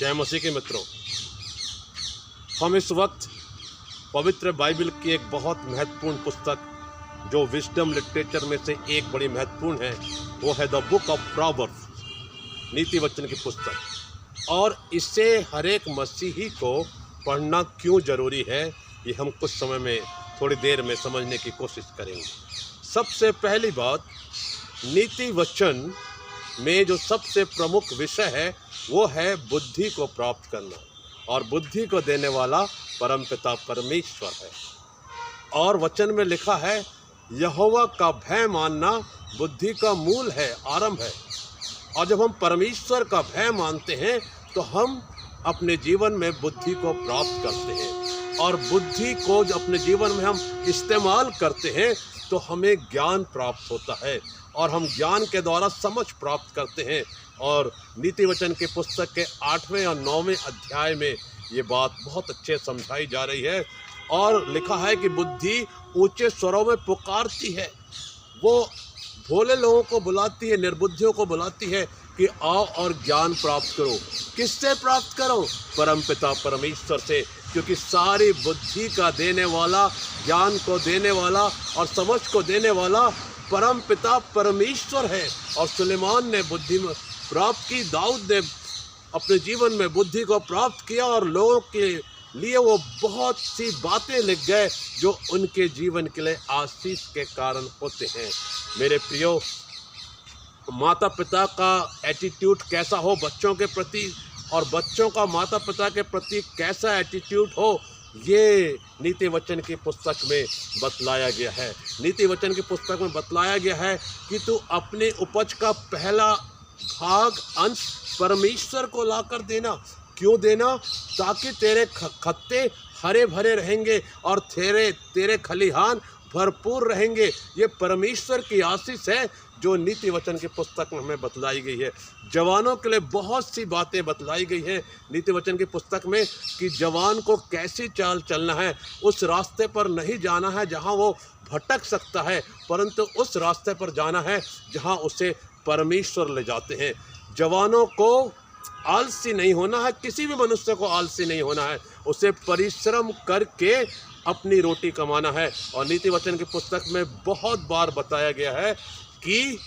जय मसीह के मित्रों, हम इस वक्त पवित्र बाइबल की एक बहुत महत्वपूर्ण पुस्तक जो विजडम लिटरेचर में से एक बड़ी महत्वपूर्ण है, वो है द बुक ऑफ प्रॉवर्ब्स, नीति वचन की पुस्तक। और इसे हर एक मसीही को पढ़ना क्यों ज़रूरी है, ये हम कुछ समय में थोड़ी देर में समझने की कोशिश करेंगे। सबसे पहली बात, नीति वचन में जो सबसे प्रमुख विषय है वो है बुद्धि को प्राप्त करना, और बुद्धि को देने वाला परमपिता परमेश्वर है। और वचन में लिखा है, यहोवा का भय मानना बुद्धि का मूल है, आरंभ है। और जब हम परमेश्वर का भय मानते हैं तो हम अपने जीवन में बुद्धि को प्राप्त करते हैं, और बुद्धि को जब अपने जीवन में हम इस्तेमाल करते हैं तो हमें ज्ञान प्राप्त होता है, और हम ज्ञान के द्वारा समझ प्राप्त करते हैं। और नीति वचन की पुस्तक के 8वें और 9वें अध्याय में ये बात बहुत अच्छे समझाई जा रही है। और लिखा है कि बुद्धि ऊंचे स्वरों में पुकारती है, वो भोले लोगों को बुलाती है, निर्बुद्धियों को बुलाती है कि आओ और ज्ञान प्राप्त करो। किससे प्राप्त करो? परमपिता परमेश्वर से, क्योंकि सारी बुद्धि का देने वाला, ज्ञान को देने वाला और समझ को देने वाला परमपिता परमेश्वर है। और सुलेमान ने बुद्धि प्राप्त की, दाऊद ने अपने जीवन में बुद्धि को प्राप्त किया, और लोगों के लिए वो बहुत सी बातें लिख गए जो उनके जीवन के लिए आशीष के कारण होते हैं। मेरे प्रियो, माता पिता का एटीट्यूड कैसा हो बच्चों के प्रति, और बच्चों का माता पिता के प्रति कैसा एटीट्यूड हो, ये नीति वचन की पुस्तक में बतलाया गया है। नीति वचन की पुस्तक में बतलाया गया है कि तू अपने उपज का पहला भाग, अंश परमेश्वर को लाकर देना। क्यों देना? ताकि तेरे खत्ते हरे भरे रहेंगे और तेरे खलिहान भरपूर रहेंगे। ये परमेश्वर की आशीष है जो नीति वचन की पुस्तक में हमें बतलाई गई है। जवानों के लिए बहुत सी बातें बतलाई गई हैं नीति वचन की पुस्तक में, कि जवान को कैसी चाल चलना है। उस रास्ते पर नहीं जाना है जहां वो भटक सकता है, परंतु उस रास्ते पर जाना है जहां उसे परमेश्वर ले जाते हैं। जवानों को आलसी नहीं होना है, किसी भी मनुष्य को आलसी नहीं होना है, उसे परिश्रम करके अपनी रोटी कमाना है। और नीति वचन की पुस्तक में बहुत बार बताया गया है कि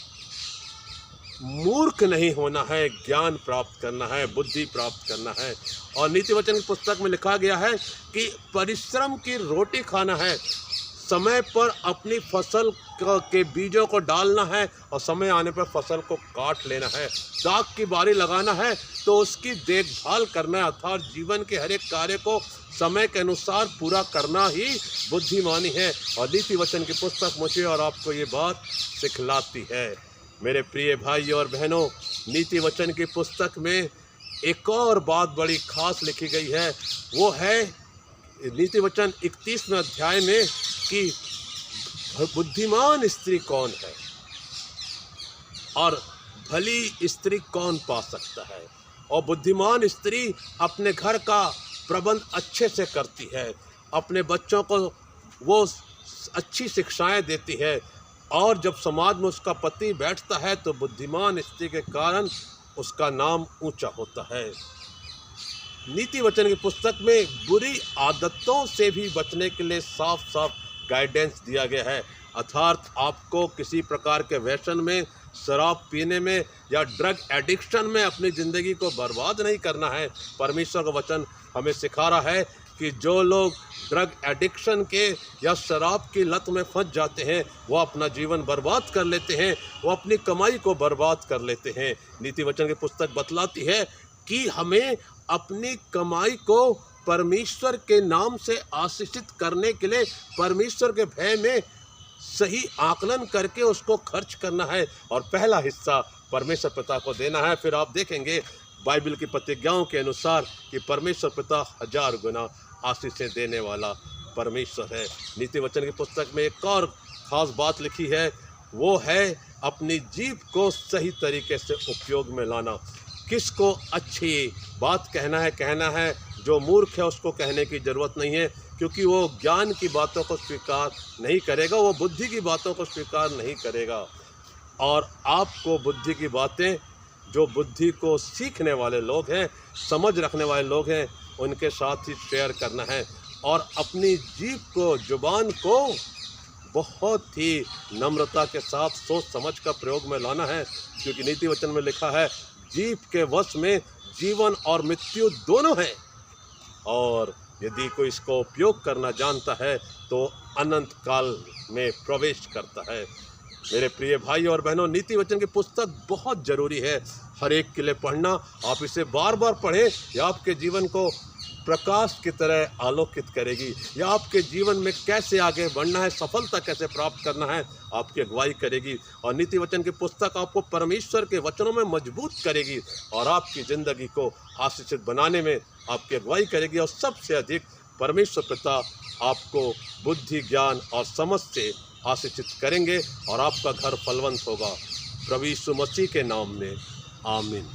मूर्ख नहीं होना है, ज्ञान प्राप्त करना है, बुद्धि प्राप्त करना है। और नीति वचन की पुस्तक में लिखा गया है कि परिश्रम की रोटी खाना है, समय पर अपनी फसल के बीजों को डालना है, और समय आने पर फसल को काट लेना है। दाख की बारी लगाना है तो उसकी देखभाल करना है, अर्थात जीवन के हर एक कार्य को समय के अनुसार पूरा करना ही बुद्धिमानी है। और नीति वचन की पुस्तक मुझे और आपको ये बात सिखलाती है। मेरे प्रिय भाई और बहनों, नीति वचन की पुस्तक में एक और बात बड़ी खास लिखी गई है, वो है नीति वचन 31वें अध्याय में कि बुद्धिमान स्त्री कौन है और भली स्त्री कौन पा सकता है। और बुद्धिमान स्त्री अपने घर का प्रबंध अच्छे से करती है, अपने बच्चों को वो अच्छी शिक्षाएं देती है, और जब समाज में उसका पति बैठता है तो बुद्धिमान स्त्री के कारण उसका नाम ऊंचा होता है। नीति वचन की पुस्तक में बुरी आदतों से भी बचने के लिए साफ साफ गाइडेंस दिया गया है, अर्थात आपको किसी प्रकार के व्यसन में, शराब पीने में या ड्रग एडिक्शन में अपनी ज़िंदगी को बर्बाद नहीं करना है। परमेश्वर का वचन हमें सिखा रहा है कि जो लोग ड्रग एडिक्शन के या शराब की लत में फंस जाते हैं वो अपना जीवन बर्बाद कर लेते हैं, वो अपनी कमाई को बर्बाद कर लेते हैं। नीति वचन की पुस्तक बतलाती है कि हमें अपनी कमाई को परमेश्वर के नाम से आशीषित करने के लिए परमेश्वर के भय में सही आकलन करके उसको खर्च करना है, और पहला हिस्सा परमेश्वर पिता को देना है। फिर आप देखेंगे बाइबल की प्रतिज्ञाओं के अनुसार कि परमेश्वर पिता 1000 गुना आशीषें देने वाला परमेश्वर है। नीति वचन की पुस्तक में एक और ख़ास बात लिखी है, वो है अपनी जीभ को सही तरीके से उपयोग में लाना। किसको अच्छी बात कहना है, जो मूर्ख है उसको कहने की ज़रूरत नहीं है, क्योंकि वो ज्ञान की बातों को स्वीकार नहीं करेगा, वो बुद्धि की बातों को स्वीकार नहीं करेगा। और आपको बुद्धि की बातें जो बुद्धि को सीखने वाले लोग हैं, समझ रखने वाले लोग हैं, उनके साथ ही शेयर करना है और अपनी जीभ को, जुबान को बहुत ही नम्रता के साथ सोच समझ कर प्रयोग में लाना है, क्योंकि नीति वचन में लिखा है जीभ के वश में जीवन और मृत्यु दोनों हैं, और यदि कोई इसको उपयोग करना जानता है तो अनंत काल में प्रवेश करता है। मेरे प्रिय भाई और बहनों, नीति वचन की पुस्तक बहुत ज़रूरी है हर एक के लिए पढ़ना। आप इसे बार बार पढ़ें, यह आपके जीवन को प्रकाश की तरह आलोकित करेगी। यह आपके जीवन में कैसे आगे बढ़ना है, सफलता कैसे प्राप्त करना है, आपकी अगुवाई करेगी। और नीति वचन की पुस्तक आपको परमेश्वर के वचनों में मजबूत करेगी और आपकी ज़िंदगी को आशीषित बनाने में आपकी अगुवाई करेगी। और सबसे अधिक परमेश्वर पिता आपको बुद्धि, ज्ञान और समझ से आशीषित करेंगे और आपका घर फलवंत होगा। प्रभु यीशु मसीह के नाम में आमीन।